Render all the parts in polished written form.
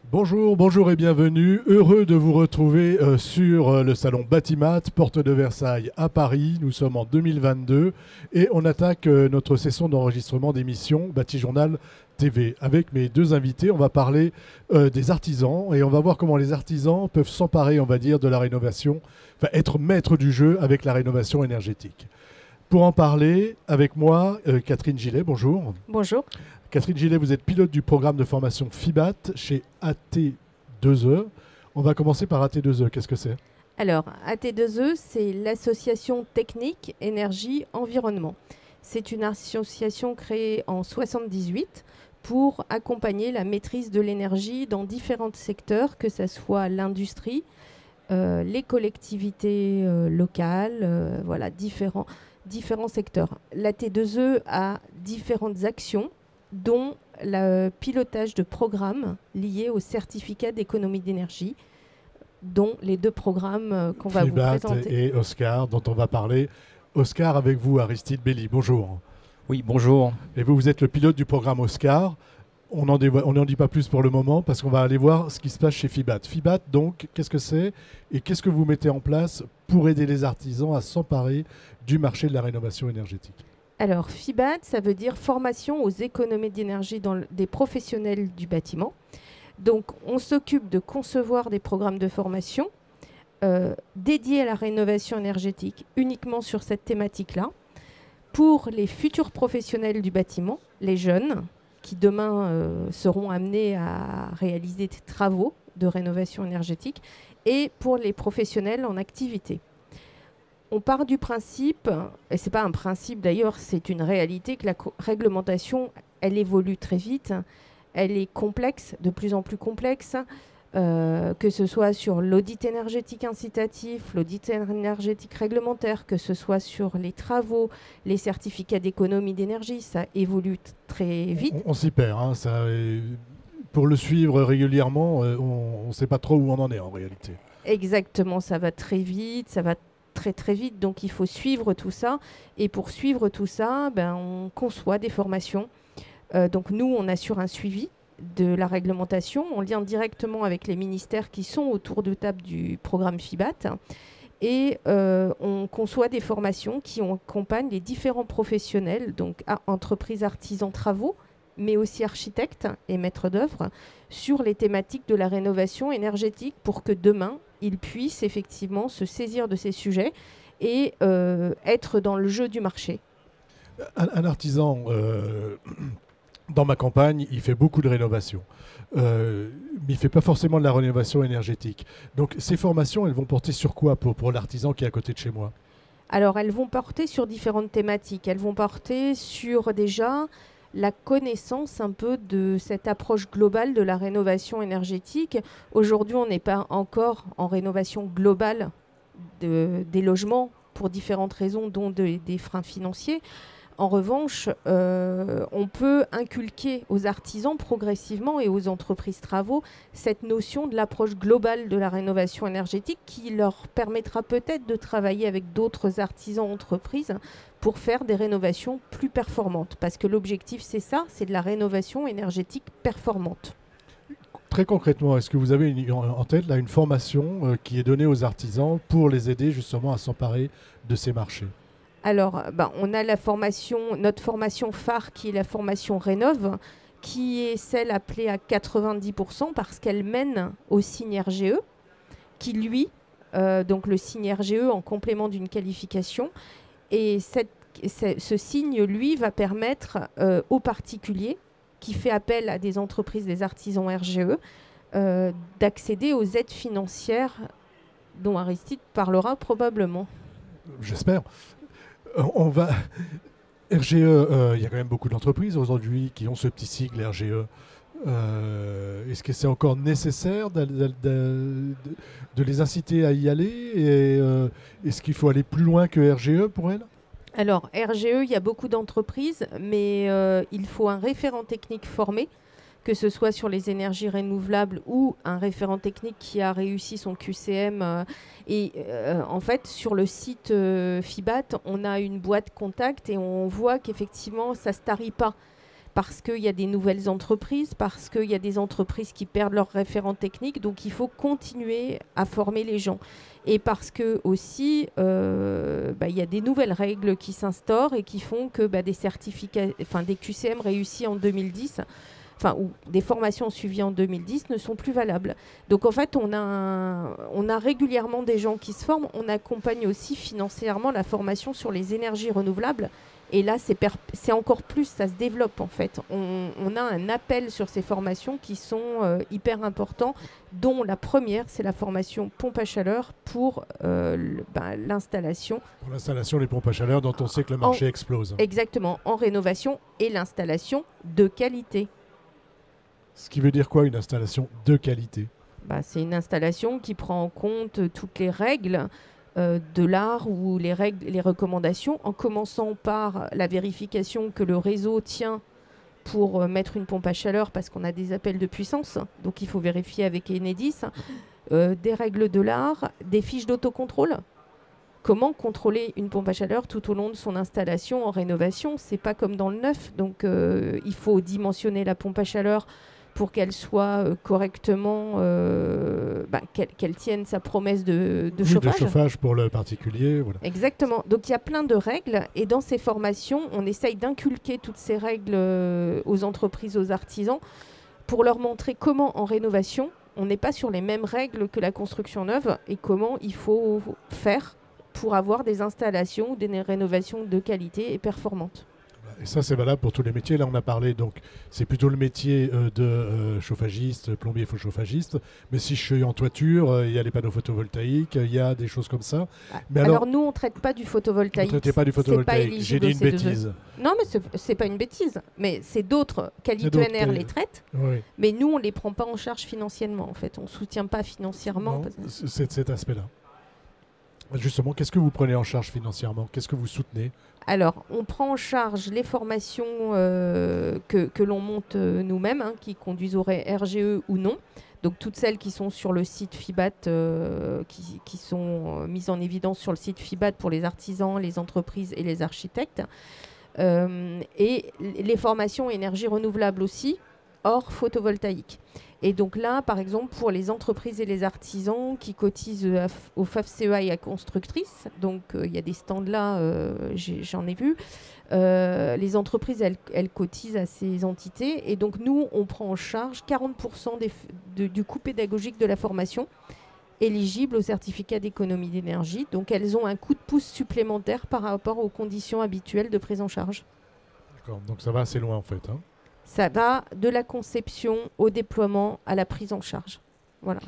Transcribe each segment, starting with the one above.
Bonjour, bonjour et bienvenue. Heureux de vous retrouver sur le salon Batimat, porte de Versailles à Paris. Nous sommes en 2022 et on attaque notre session d'enregistrement d'émission Bati Journal TV. Avec mes deux invités, on va parler des artisans et on va voir comment les artisans peuvent s'emparer, on va dire, de la rénovation, enfin être maîtres du jeu avec la rénovation énergétique. Pour en parler, avec moi, Catherine Gillet, bonjour. Bonjour. Catherine Gillet, vous êtes pilote du programme de formation FIBAT chez AT2E. On va commencer par AT2E. Qu'est-ce que c'est? Alors, AT2E, c'est l'association technique énergie environnement. C'est une association créée en 1978 pour accompagner la maîtrise de l'énergie dans différents secteurs, que ce soit l'industrie, les collectivités locales, voilà, différents secteurs. L'AT2E a différentes actions, dont le pilotage de programmes liés au certificat d'économie d'énergie, dont les deux programmes qu'on va vous présenter. FIBAT et Oscar, dont on va parler. Oscar, avec vous, Aristide Belli, bonjour. Oui, bonjour. Et vous êtes le pilote du programme Oscar. On n'en dit pas plus pour le moment parce qu'on va aller voir ce qui se passe chez FIBAT. FIBAT, donc, qu'est-ce que c'est et qu'est-ce que vous mettez en place pour aider les artisans à s'emparer du marché de la rénovation énergétique? Alors, FIBAT, ça veut dire formation aux économies d'énergie des professionnels du bâtiment. Donc, on s'occupe de concevoir des programmes de formation dédiés à la rénovation énergétique uniquement sur cette thématique-là pour les futurs professionnels du bâtiment, les jeunes qui demain seront amenés à réaliser des travaux de rénovation énergétique et pour les professionnels en activité. On part du principe, et ce n'est pas un principe d'ailleurs, c'est une réalité, que la réglementation, elle évolue très vite, elle est complexe, de plus en plus complexe, que ce soit sur l'audit énergétique incitatif, l'audit énergétique réglementaire, que ce soit sur les travaux, les certificats d'économie d'énergie, ça évolue très vite. On s'y perd, hein, pour le suivre régulièrement, on ne sait pas trop où on en est en réalité. Exactement, ça va très vite, ça va très vite, donc il faut suivre tout ça. Et pour suivre tout ça, on conçoit des formations. Donc nous, on assure un suivi de la réglementation. On lien directement avec les ministères qui sont autour de table du programme FIBAT. Et on conçoit des formations qui accompagnent les différents professionnels, donc entreprises, artisans, travaux, mais aussi architectes et maîtres d'œuvre, sur les thématiques de la rénovation énergétique pour que demain, ils puissent effectivement se saisir de ces sujets et être dans le jeu du marché. Un artisan, dans ma campagne, il fait beaucoup de rénovation. Mais il ne fait pas forcément de la rénovation énergétique. Donc ces formations, elles vont porter sur quoi pour l'artisan qui est à côté de chez moi? Alors, elles vont porter sur différentes thématiques. Elles vont porter sur déjà la connaissance un peu de cette approche globale de la rénovation énergétique. Aujourd'hui, on n'est pas encore en rénovation globale des logements pour différentes raisons, dont des freins financiers. En revanche, on peut inculquer aux artisans progressivement et aux entreprises travaux cette notion de l'approche globale de la rénovation énergétique qui leur permettra peut-être de travailler avec d'autres artisans entreprises pour faire des rénovations plus performantes. Parce que l'objectif, c'est ça, c'est de la rénovation énergétique performante. Très concrètement, est-ce que vous avez en tête là, une formation qui est donnée aux artisans pour les aider justement à s'emparer de ces marchés? Alors, on a notre formation phare qui est la formation Rénov', qui est celle appelée à 90% parce qu'elle mène au signe RGE, qui lui, donc le signe RGE en complément d'une qualification. Et ce signe, lui, va permettre aux particuliers qui fait appel à des entreprises, des artisans RGE, d'accéder aux aides financières dont Aristide parlera probablement. J'espère. On va... RGE, il y a quand même beaucoup d'entreprises aujourd'hui qui ont ce petit sigle RGE. Est-ce que c'est encore nécessaire de les inciter à y aller et est-ce qu'il faut aller plus loin que RGE pour elles? Alors, RGE, il y a beaucoup d'entreprises, mais il faut un référent technique formé, que ce soit sur les énergies renouvelables ou un référent technique qui a réussi son QCM. En fait, sur le site FIBAT, on a une boîte contact et on voit qu'effectivement, ça ne se tarit pas. parce qu'il y a des nouvelles entreprises, parce qu'il y a des entreprises qui perdent leurs référents techniques. Donc, il faut continuer à former les gens. Et parce que aussi, il y a des nouvelles règles qui s'instaurent et qui font que des certificats, des QCM réussis en 2010, ou des formations suivies en 2010 ne sont plus valables. Donc en fait, on a régulièrement des gens qui se forment. On accompagne aussi financièrement la formation sur les énergies renouvelables. Et là, c'est encore plus, ça se développe en fait. On a un appel sur ces formations qui sont hyper importants, dont la première, c'est la formation pompe à chaleur pour l'installation. Pour l'installation des pompes à chaleur dont on sait que le marché explose. Exactement, en rénovation et l'installation de qualité. Ce qui veut dire quoi, une installation de qualité ? C'est une installation qui prend en compte toutes les règles de l'art ou les recommandations, en commençant par la vérification que le réseau tient pour mettre une pompe à chaleur parce qu'on a des appels de puissance. Donc il faut vérifier avec Enedis. Des règles de l'art, des fiches d'autocontrôle. Comment contrôler une pompe à chaleur tout au long de son installation en rénovation ? C'est pas comme dans le neuf. Donc il faut dimensionner la pompe à chaleur pour qu'elle soit correctement, qu'elle tienne sa promesse de chauffage. De chauffage pour le particulier. Voilà. Exactement. Donc il y a plein de règles et dans ces formations, on essaye d'inculquer toutes ces règles aux entreprises, aux artisans, pour leur montrer comment en rénovation, on n'est pas sur les mêmes règles que la construction neuve et comment il faut faire pour avoir des installations, des rénovations de qualité et performantes. Et ça, c'est valable pour tous les métiers. Là, on a parlé, donc, c'est plutôt le métier de chauffagiste, plombier, faux chauffagiste. Mais si je suis en toiture, il y a les panneaux photovoltaïques, il y a des choses comme ça. Mais alors nous, on ne traite pas du photovoltaïque. Vous ne traitez pas du photovoltaïque. J'ai dit une bêtise. Non, mais ce n'est pas une bêtise. Mais c'est d'autres qualitionnaires les traitent. Oui. Mais nous, on ne les prend pas en charge financièrement, en fait. On ne soutient pas financièrement. Cet aspect-là. Justement, qu'est-ce que vous prenez en charge financièrement ? Qu'est-ce que vous soutenez ? Alors, on prend en charge les formations que l'on monte nous-mêmes, qui conduisent au RGE ou non. Donc, toutes celles qui sont sur le site FIBAT, qui sont mises en évidence sur le site FIBAT pour les artisans, les entreprises et les architectes. Et les formations énergie renouvelable aussi, hors photovoltaïque. Et donc là, par exemple, pour les entreprises et les artisans qui cotisent au FAFCEA et à Constructrice, donc il y a des stands là, j'en ai vu, les entreprises, elles cotisent à ces entités. Et donc nous, on prend en charge 40% du coût pédagogique de la formation éligible au certificat d'économie d'énergie. Donc elles ont un coup de pouce supplémentaire par rapport aux conditions habituelles de prise en charge. D'accord, donc ça va assez loin en fait. Ça va de la conception au déploiement à la prise en charge. Voilà.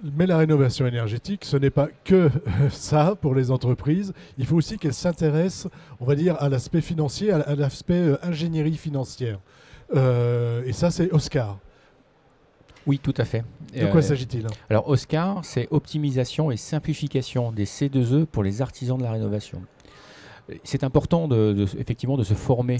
Mais la rénovation énergétique, ce n'est pas que ça pour les entreprises. Il faut aussi qu'elles s'intéressent, on va dire, à l'aspect financier, à l'aspect ingénierie financière. Et ça, c'est Oscar. Oui, tout à fait. De quoi s'agit-il ? Alors, Oscar, c'est optimisation et simplification des C2E pour les artisans de la rénovation. C'est important effectivement de se former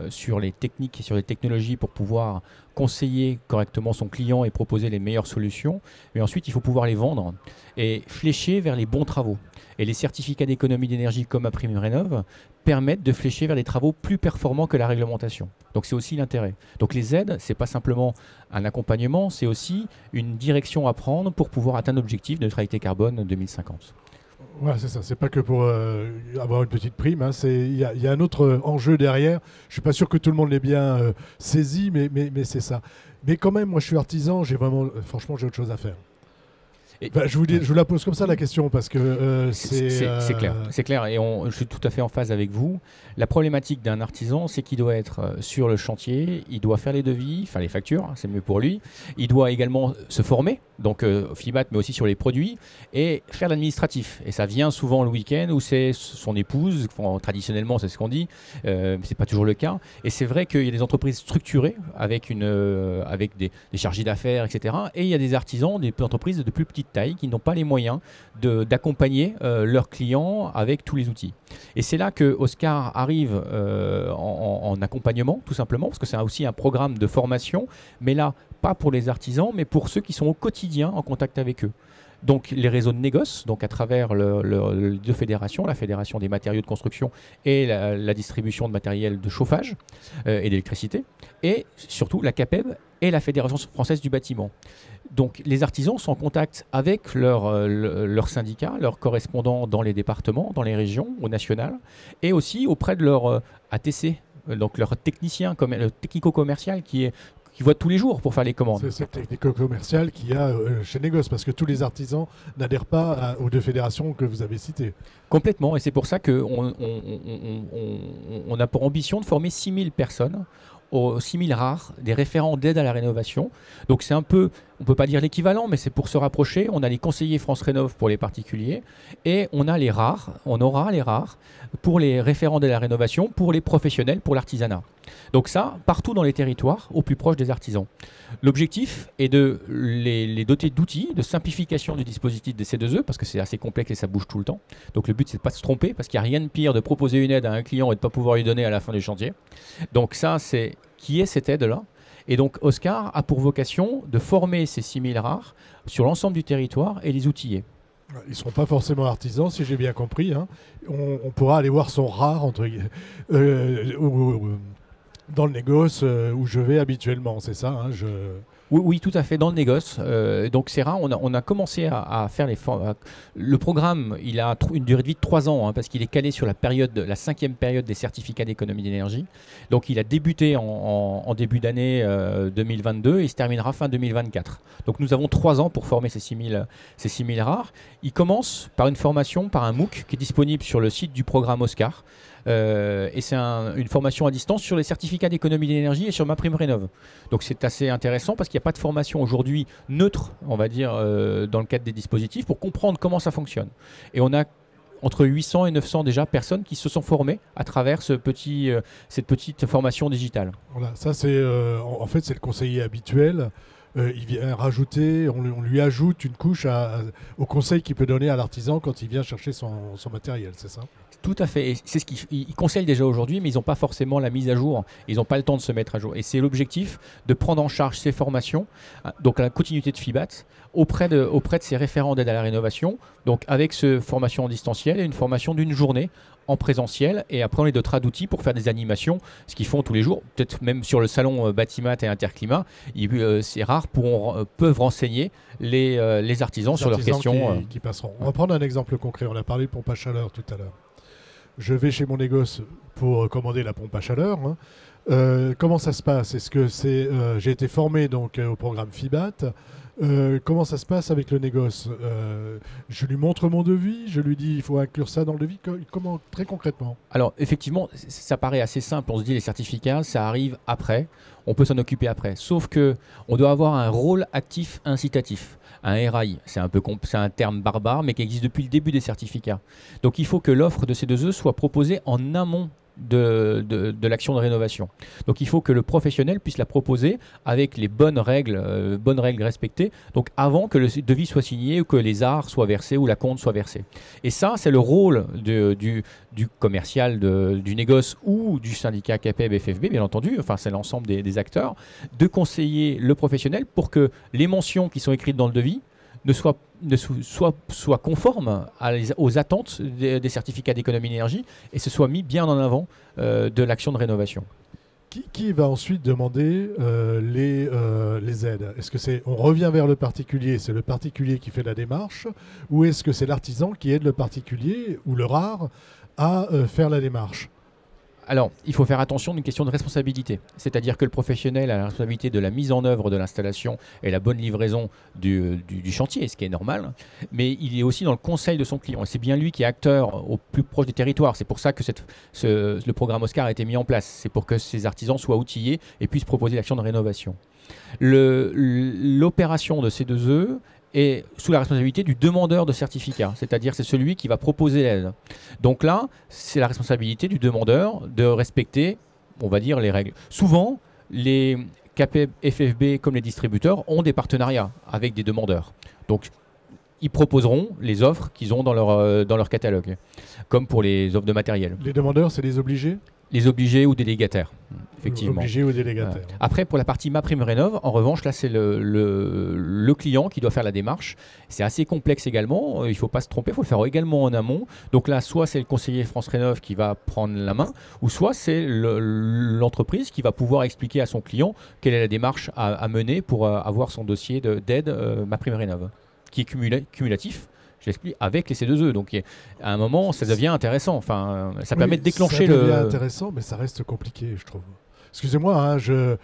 sur les techniques et sur les technologies pour pouvoir conseiller correctement son client et proposer les meilleures solutions. Mais ensuite, il faut pouvoir les vendre et flécher vers les bons travaux. Et les certificats d'économie d'énergie comme MaPrimeRénov' permettent de flécher vers des travaux plus performants que la réglementation. Donc c'est aussi l'intérêt. Donc les aides, ce n'est pas simplement un accompagnement, c'est aussi une direction à prendre pour pouvoir atteindre l'objectif de neutralité carbone 2050. Voilà, c'est ça. C'est pas que pour avoir une petite prime. Il y a un autre enjeu derrière. Je suis pas sûr que tout le monde l'ait bien saisi, mais c'est ça. Mais quand même, moi, je suis artisan. Franchement, j'ai autre chose à faire. Je vous la pose comme ça la question parce que c'est clair. C'est clair et je suis tout à fait en phase avec vous. La problématique d'un artisan, c'est qu'il doit être sur le chantier, il doit faire les devis, enfin les factures, c'est mieux pour lui. Il doit également se former, donc FIBAT, mais aussi sur les produits et faire l'administratif. Et ça vient souvent le week-end où c'est son épouse, traditionnellement c'est ce qu'on dit, c'est pas toujours le cas. Et c'est vrai qu'il y a des entreprises structurées avec des chargés d'affaires, etc. Et il y a des artisans, des entreprises de plus petite taille qui n'ont pas les moyens d'accompagner leurs clients avec tous les outils. Et c'est là que Oscar arrive en accompagnement, tout simplement, parce que c'est aussi un programme de formation, mais là, pas pour les artisans, mais pour ceux qui sont au quotidien en contact avec eux. donc les réseaux de négoce, donc à travers les deux fédérations, la fédération des matériaux de construction et la distribution de matériel de chauffage et d'électricité, et surtout la CAPEB et la Fédération française du bâtiment. Donc les artisans sont en contact avec leurs syndicats, leurs correspondants dans les départements, dans les régions, au national, et aussi auprès de leur ATC, donc leur technicien, le technico-commercial qui voit tous les jours pour faire les commandes. C'est le technico-commercial qu'il y a chez Négoce, parce que tous les artisans n'adhèrent pas aux deux fédérations que vous avez citées. Complètement, et c'est pour ça qu'on a pour ambition de former 6000 personnes, aux 6000 rares, des référents d'aide à la rénovation. Donc c'est un peu, on ne peut pas dire l'équivalent, mais c'est pour se rapprocher. On a les conseillers France Rénov pour les particuliers et on a les rares, on aura les rares pour les référents d'aide à la rénovation, pour les professionnels, pour l'artisanat. Donc ça, partout dans les territoires, au plus proche des artisans. L'objectif est de les doter d'outils, de simplification du dispositif des C2E, parce que c'est assez complexe et ça bouge tout le temps. Donc le but, c'est de ne pas se tromper, parce qu'il n'y a rien de pire de proposer une aide à un client et de ne pas pouvoir lui donner à la fin du chantier. Donc ça, c'est qui est cette aide-là. Et donc Oscar a pour vocation de former ces 6000 rares sur l'ensemble du territoire et les outiller. Ils ne seront pas forcément artisans, si j'ai bien compris. Hein. On pourra aller voir son rare dans le négoce où je vais habituellement, c'est ça hein, Oui, tout à fait, dans le négoce. Donc c'est rare, on a commencé à faire le programme, il a une durée de vie de 3 ans, hein, parce qu'il est calé sur la 5e période des certificats d'économie d'énergie. Donc il a débuté en début d'année 2022 et il se terminera fin 2024. Donc nous avons 3 ans pour former ces 6000 rares. Il commence par une formation, par un MOOC qui est disponible sur le site du programme Oscar. Et c'est une formation à distance sur les certificats d'économie d'énergie et sur MaPrimeRénov'. Donc c'est assez intéressant parce qu'il n'y a pas de formation aujourd'hui neutre, on va dire, dans le cadre des dispositifs pour comprendre comment ça fonctionne. Et on a entre 800 et 900 déjà personnes qui se sont formées à travers cette petite formation digitale. Voilà, ça c'est en fait c'est le conseiller habituel. Il vient rajouter, on lui ajoute une couche au conseil qu'il peut donner à l'artisan quand il vient chercher son matériel, c'est ça ? Tout à fait. Et c'est ce qu'ils conseillent déjà aujourd'hui, mais ils n'ont pas forcément la mise à jour. Ils n'ont pas le temps de se mettre à jour. Et c'est l'objectif de prendre en charge ces formations, donc la continuité de FIBAT, auprès de ces référents d'aide à la rénovation, donc avec cette formation en distanciel et une formation d'une journée en présentiel, et après on les dotera d'outils pour faire des animations, ce qu'ils font tous les jours, peut-être même sur le salon Batimat et Interclimat, ces rares peuvent renseigner les artisans sur leurs questions. Qui passeront. On va prendre un exemple concret, on a parlé de pompe à chaleur tout à l'heure. Je vais chez mon négoce pour commander la pompe à chaleur. Hein. Comment ça se passe ? Est-ce que j'ai été formé donc au programme FIBAT. Comment ça se passe avec le négoce ? Je lui montre mon devis, je lui dis il faut inclure ça dans le devis. Comment très concrètement ? Alors effectivement, ça paraît assez simple. On se dit les certificats, ça arrive après. On peut s'en occuper après. Sauf que on doit avoir un rôle actif incitatif. Un RAI, c'est un terme barbare, mais qui existe depuis le début des certificats. Donc il faut que l'offre de C2E soit proposée en amont de l'action de rénovation. Donc il faut que le professionnel puisse la proposer avec les bonnes règles respectées, donc avant que le devis soit signé ou que les arts soient versés ou la compte soit versée. Et ça, c'est le rôle du commercial, du négoce ou du syndicat CAPEB FFB, bien entendu, enfin c'est l'ensemble des acteurs, de conseiller le professionnel pour que les mentions qui sont écrites dans le devis soient conformes aux attentes des certificats d'économie d'énergie et se soit mis bien en avant de l'action de rénovation. Qui va ensuite demander les aides ? Est-ce que on revient vers le particulier, c'est le particulier qui fait la démarche, ou est-ce que c'est l'artisan qui aide le particulier ou le rare à faire la démarche ? Alors, il faut faire attention d'une question de responsabilité. C'est-à-dire que le professionnel a la responsabilité de la mise en œuvre de l'installation et la bonne livraison du chantier, ce qui est normal. Mais il est aussi dans le conseil de son client. Et c'est bien lui qui est acteur au plus proche des territoires. C'est pour ça que le programme Oscar a été mis en place. C'est pour que ces artisans soient outillés et puissent proposer l'action de rénovation. L'opération de C2E est sous la responsabilité du demandeur de certificat, c'est-à-dire c'est celui qui va proposer l'aide. Donc là, c'est la responsabilité du demandeur de respecter, on va dire, les règles. Souvent, les CAPEB, FFB comme les distributeurs ont des partenariats avec des demandeurs. Donc, ils proposeront les offres qu'ils ont dans leur catalogue, comme pour les offres de matériel. Les demandeurs, c'est les obligés ? Les obligés ou délégataires, effectivement. Obligés ou délégataires. Après, pour la partie MaPrimeRénov', en revanche, là, c'est le client qui doit faire la démarche. C'est assez complexe également. Il ne faut pas se tromper, il faut le faire également en amont. Donc là, soit c'est le conseiller France Rénov' qui va prendre la main, ou soit c'est l'entreprise qui va pouvoir expliquer à son client quelle est la démarche à mener pour avoir son dossier d'aide MaPrimeRénov', qui est cumulatif. J'explique avec les C2E. Donc à un moment, ça devient intéressant. Enfin, ça permet de déclencher ça devient intéressant, mais ça reste compliqué, je trouve. Excusez-moi, hein, je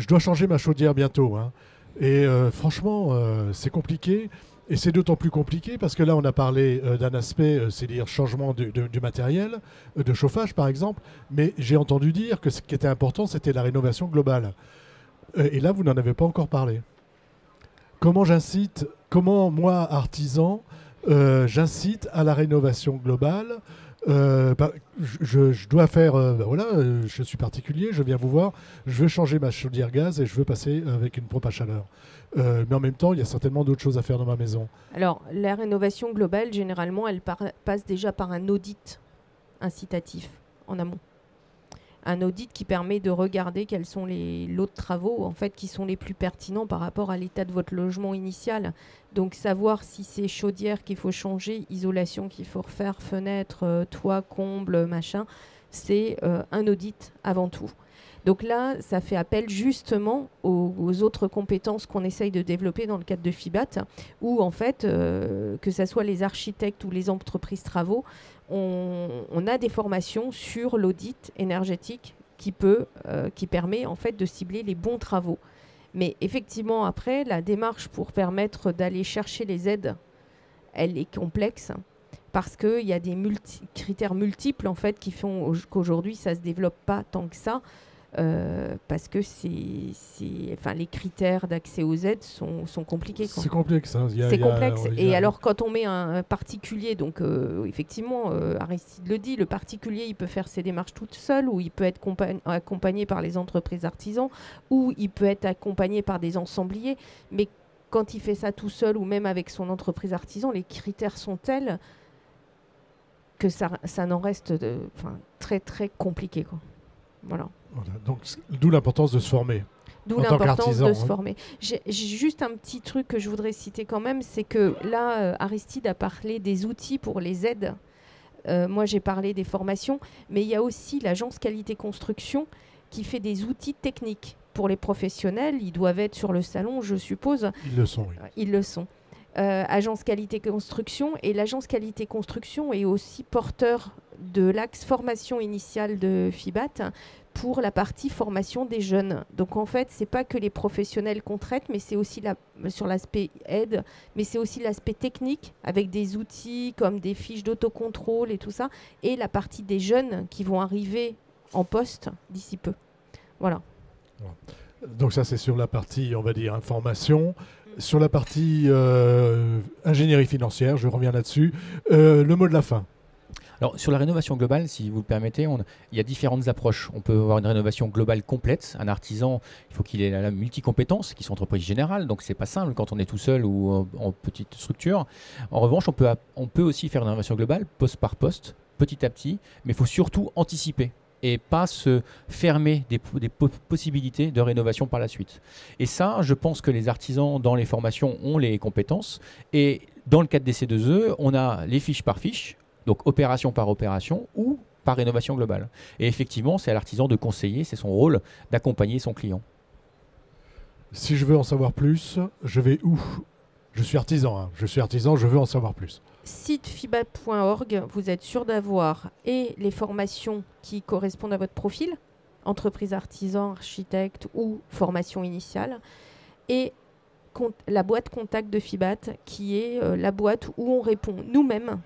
dois changer ma chaudière bientôt. Hein. Et franchement, c'est compliqué. Et c'est d'autant plus compliqué parce que là, on a parlé d'un aspect, c'est-à-dire changement du matériel, de chauffage par exemple. Mais j'ai entendu dire que ce qui était important, c'était la rénovation globale. Et là, vous n'en avez pas encore parlé. Comment moi, artisan, j'incite à la rénovation globale. Je dois faire, je suis particulier, je viens vous voir, je veux changer ma chaudière gaz et je veux passer avec une pompe à chaleur. Mais en même temps, il y a certainement d'autres choses à faire dans ma maison. Alors, la rénovation globale, généralement, elle passe déjà par un audit incitatif en amont. Un audit qui permet de regarder quels sont les lots de travaux en fait, qui sont les plus pertinents par rapport à l'état de votre logement initial. Donc savoir si c'est chaudière qu'il faut changer, isolation qu'il faut refaire, fenêtre, toit, comble, machin, c'est un audit avant tout. Donc là, ça fait appel justement aux autres compétences qu'on essaye de développer dans le cadre de FIBAT, où en fait, que ce soit les architectes ou les entreprises travaux, on a des formations sur l'audit énergétique qui permet en fait de cibler les bons travaux. Mais effectivement, après, la démarche pour permettre d'aller chercher les aides, elle est complexe parce qu'il y a des critères multiples en fait qui font qu'aujourd'hui, ça ne se développe pas tant que ça. Parce que les critères d'accès aux aides sont compliqués. C'est complexe. Hein. C'est complexe. Et alors, quand on met un particulier, donc effectivement, Aristide le dit, le particulier, il peut faire ses démarches tout seul, ou il peut être accompagné par les entreprises artisans, ou il peut être accompagné par des ensembliers. Mais quand il fait ça tout seul, ou même avec son entreprise artisan, les critères sont tels que ça n'en reste très, très compliqué, quoi. Voilà. Donc, d'où l'importance de se former. D'où l'importance de se former. J'ai juste un petit truc que je voudrais citer quand même, c'est que là, Aristide a parlé des outils pour les aides. Moi, j'ai parlé des formations, mais il y a aussi l'agence qualité construction qui fait des outils techniques pour les professionnels. Ils doivent être sur le salon, je suppose. Ils le sont, oui. Ils le sont. Agence qualité construction, et l'agence qualité construction est aussi porteur de l'axe formation initiale de FIBAT pour la partie formation des jeunes. Donc en fait, c'est pas que les professionnels qu'on traite, mais c'est aussi sur l'aspect aide, mais c'est aussi l'aspect technique avec des outils comme des fiches d'autocontrôle et tout ça, et la partie des jeunes qui vont arriver en poste d'ici peu. Voilà. Donc ça, c'est sur la partie, on va dire, information. Sur la partie ingénierie financière, je reviens là-dessus. Le mot de la fin. Alors, sur la rénovation globale, si vous le permettez, il y a différentes approches. On peut avoir une rénovation globale complète. Un artisan, il faut qu'il ait la multi-compétences, qui sont entreprise générale, donc c'est pas simple quand on est tout seul ou en petite structure. En revanche, on peut aussi faire une rénovation globale, poste par poste, petit à petit, mais il faut surtout anticiper et pas se fermer des possibilités de rénovation par la suite. Et ça, je pense que les artisans dans les formations ont les compétences. Et dans le cadre des C2E, on a les fiches par fiche, donc opération par opération ou par rénovation globale. Et effectivement, c'est à l'artisan de conseiller, c'est son rôle d'accompagner son client. Si je veux en savoir plus, je vais où ? Je suis artisan, je veux en savoir plus. Site fibat.org, vous êtes sûr d'avoir et les formations qui correspondent à votre profil, entreprise artisan, architecte ou formation initiale, et la boîte contact de Fibat qui est la boîte où on répond nous-mêmes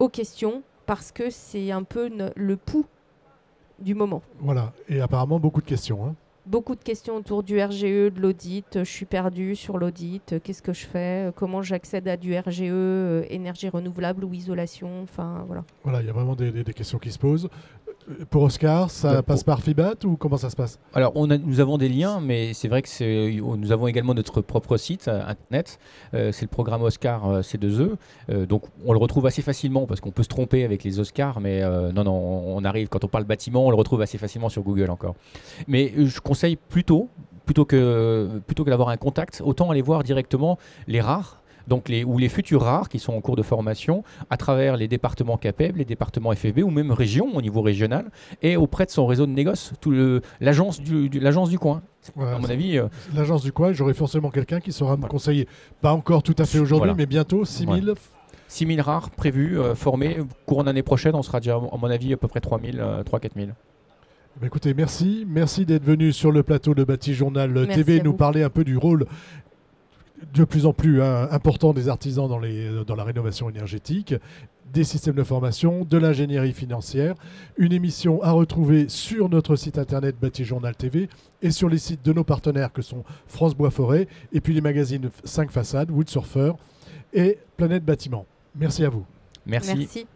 aux questions parce que c'est un peu le pouls du moment. Voilà, et apparemment beaucoup de questions. Hein. Beaucoup de questions autour du RGE, de l'audit. Je suis perdu sur l'audit. Qu'est-ce que je fais ? Comment j'accède à du RGE, énergie renouvelable ou isolation ? Enfin, voilà. Voilà, il y a vraiment des questions qui se posent. Pour Oscar, ça Donc, passe par Fibat ou comment ça se passe? Alors, nous avons des liens, mais c'est vrai que nous avons également notre propre site internet. C'est le programme Oscar C2E. Donc, on le retrouve assez facilement parce qu'on peut se tromper avec les Oscars, mais non, on arrive, quand on parle bâtiment, on le retrouve assez facilement sur Google encore. Mais je conseille plutôt que d'avoir un contact, autant aller voir directement les rares. Donc ou les futurs rares qui sont en cours de formation à travers les départements CAPEB, les départements FFB ou même région au niveau régional et auprès de son réseau de négoce, l'agence du coin. Ouais, à mon avis, l'agence du coin, j'aurai forcément quelqu'un qui saura me conseiller. Pas encore tout à fait aujourd'hui, mais bientôt 6000. 6000 rares prévus, formés. Courant d'année prochaine, on sera déjà, à mon avis, à peu près 3-4000. Écoutez, merci d'être venu sur le plateau de Bâti Journal TV nous parler un peu du rôle de plus en plus important des artisans dans la rénovation énergétique, des systèmes de formation, de l'ingénierie financière. Une émission à retrouver sur notre site internet Bâti Journal TV et sur les sites de nos partenaires que sont France Bois Forêt et puis les magazines 5 Façades, Wood Surfer et Planète Bâtiment. Merci à vous. Merci.